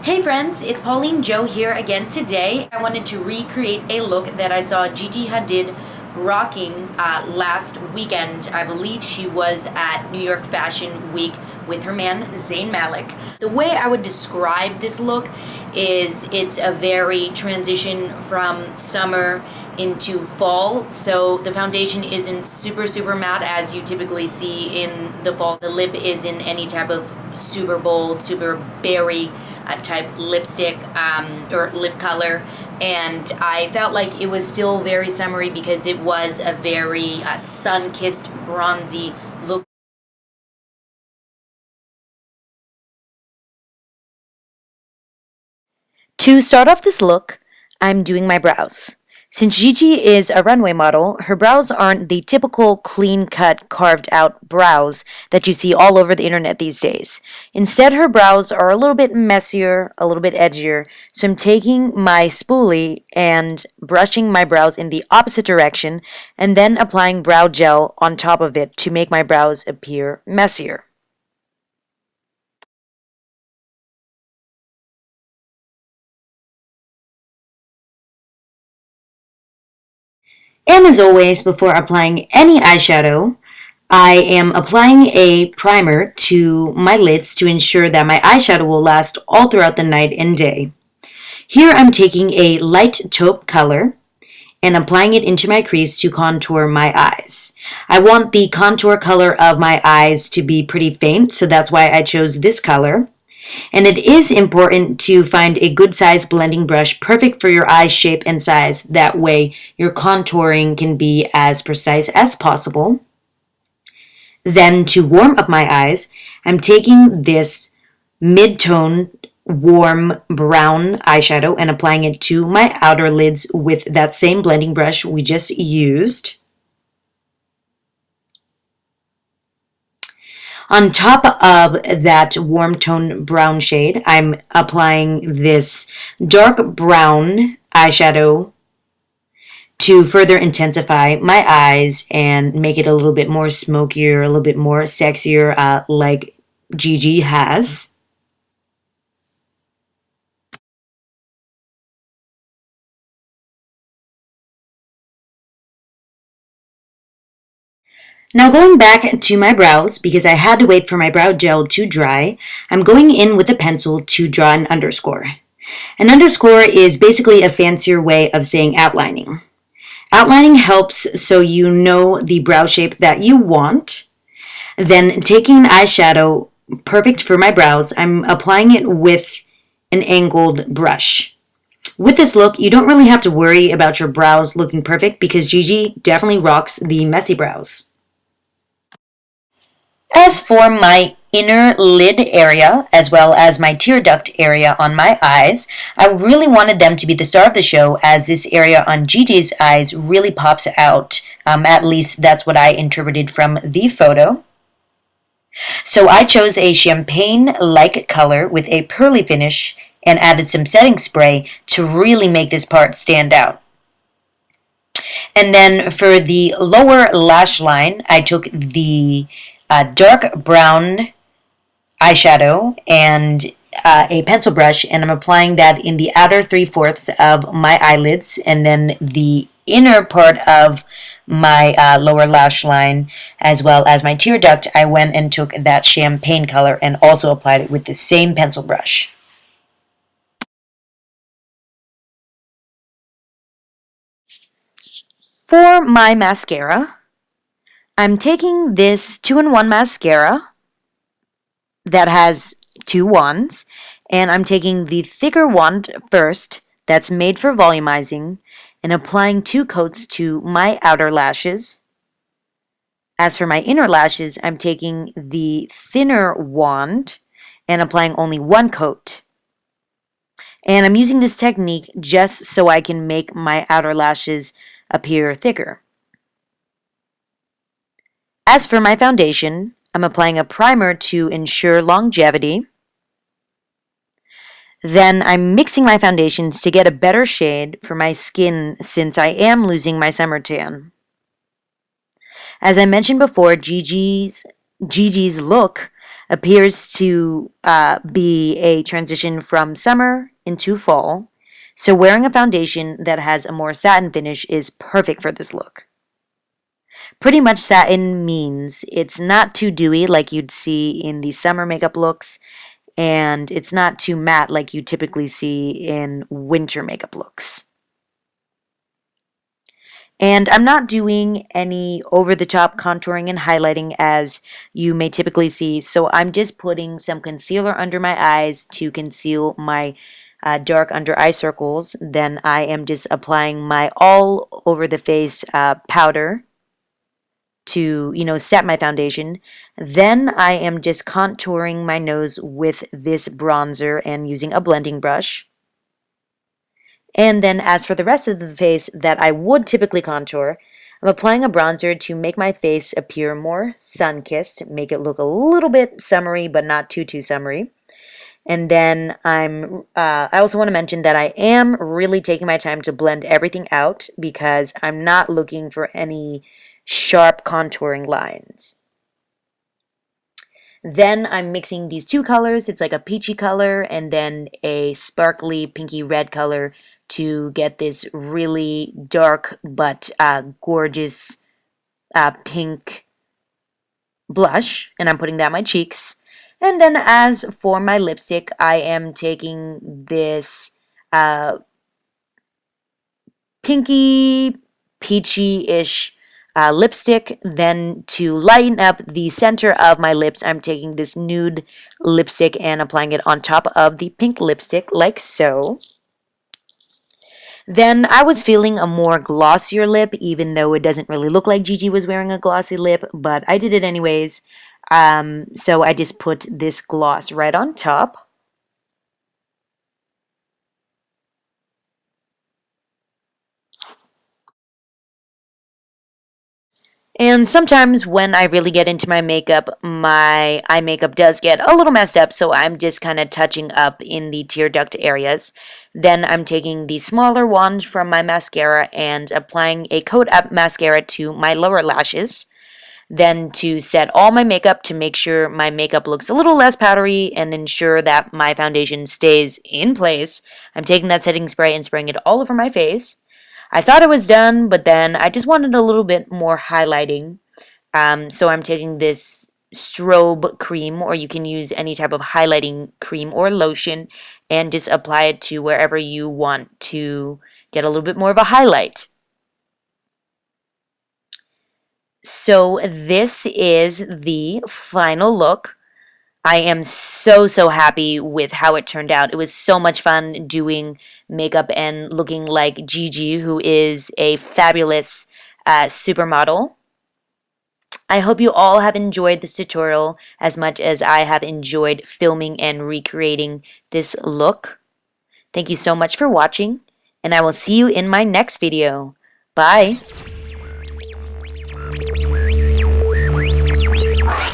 Hey friends, it's Pauline Joe here again today. I wanted to recreate a look that I saw Gigi Hadid rocking last weekend. I believe she was at New York Fashion Week with her man Zayn Malik. The way I would describe this look is it's a very transition from summer into fall. So the foundation isn't super matte as you typically see in the fall. The lip is in any type of super bold, super berry type lipstick or lip color, and I felt like it was still very summery because it was a very sun-kissed bronzy look. To start off this look, I'm doing my brows. Since Gigi is a runway model, her brows aren't the typical clean-cut, carved-out brows that you see all over the internet these days. Instead, her brows are a little bit messier, a little bit edgier, so I'm taking my spoolie and brushing my brows in the opposite direction and then applying brow gel on top of it to make my brows appear messier. And as always, before applying any eyeshadow, I am applying a primer to my lids to ensure that my eyeshadow will last all throughout the night and day. Here I'm taking a light taupe color and applying it into my crease to contour my eyes. I want the contour color of my eyes to be pretty faint, so that's why I chose this color. And it is important to find a good size blending brush perfect for your eye shape and size. That way your contouring can be as precise as possible. Then to warm up my eyes, I'm taking this mid-tone warm brown eyeshadow and applying it to my outer lids with that same blending brush we just used. On top of that warm tone brown shade, I'm applying this dark brown eyeshadow to further intensify my eyes and make it a little bit more smokier, a little bit more sexier, like Gigi has. Now going back to my brows, because I had to wait for my brow gel to dry, I'm going in with a pencil to draw an underscore. An underscore is basically a fancier way of saying outlining. Outlining helps so you know the brow shape that you want. Then taking an eyeshadow perfect for my brows, I'm applying it with an angled brush. With this look, you don't really have to worry about your brows looking perfect because Gigi definitely rocks the messy brows. As for my inner lid area, as well as my tear duct area on my eyes, I really wanted them to be the star of the show as this area on Gigi's eyes really pops out. At least that's what I interpreted from the photo. So I chose a champagne-like color with a pearly finish and added some setting spray to really make this part stand out. And then for the lower lash line, I took the dark brown eyeshadow and a pencil brush, and I'm applying that in the outer 3/4 of my eyelids, and then the inner part of my lower lash line as well as my tear duct. I went and took that champagne color and also applied it with the same pencil brush. For my mascara, I'm taking this 2-in-1 mascara that has two wands, and I'm taking the thicker wand first that's made for volumizing and applying 2 coats to my outer lashes. As for my inner lashes, I'm taking the thinner wand and applying only 1 coat. And I'm using this technique just so I can make my outer lashes appear thicker. As for my foundation, I'm applying a primer to ensure longevity. Then I'm mixing my foundations to get a better shade for my skin since I am losing my summer tan. As I mentioned before, Gigi's look appears to be a transition from summer into fall. So wearing a foundation that has a more satin finish is perfect for this look. Pretty much satin means it's not too dewy like you'd see in the summer makeup looks, and it's not too matte like you typically see in winter makeup looks. And I'm not doing any over-the-top contouring and highlighting as you may typically see, so I'm just putting some concealer under my eyes to conceal my dark under eye circles. Then I am just applying my all-over-the-face powder to, set my foundation. Then I am just contouring my nose with this bronzer and using a blending brush. And then as for the rest of the face that I would typically contour, I'm applying a bronzer to make my face appear more sun-kissed, make it look a little bit summery but not too summery. And then I also want to mention that I am really taking my time to blend everything out because I'm not looking for any sharp contouring lines. Then I'm mixing these two colors. It's like a peachy color and then a sparkly pinky red color to get this really dark but gorgeous pink blush. And I'm putting that on my cheeks. And then as for my lipstick, I am taking this pinky, peachy-ish lipstick. Then to lighten up the center of my lips, I'm taking this nude lipstick and applying it on top of the pink lipstick, like so. Then I was feeling a more glossier lip, even though it doesn't really look like Gigi was wearing a glossy lip, but I did it anyways. So I just put this gloss right on top. And sometimes when I really get into my makeup, my eye makeup does get a little messed up, so I'm just kind of touching up in the tear duct areas. Then I'm taking the smaller wand from my mascara and applying a coat up mascara to my lower lashes. Then to set all my makeup to make sure my makeup looks a little less powdery and ensure that my foundation stays in place, I'm taking that setting spray and spraying it all over my face. I thought it was done, but then I just wanted a little bit more highlighting. So I'm taking this strobe cream, or you can use any type of highlighting cream or lotion, and just apply it to wherever you want to get a little bit more of a highlight. So this is the final look. I am so happy with how it turned out. It was so much fun doing makeup and looking like Gigi, who is a fabulous supermodel. I hope you all have enjoyed this tutorial as much as I have enjoyed filming and recreating this look. Thank you so much for watching, and I will see you in my next video. Bye!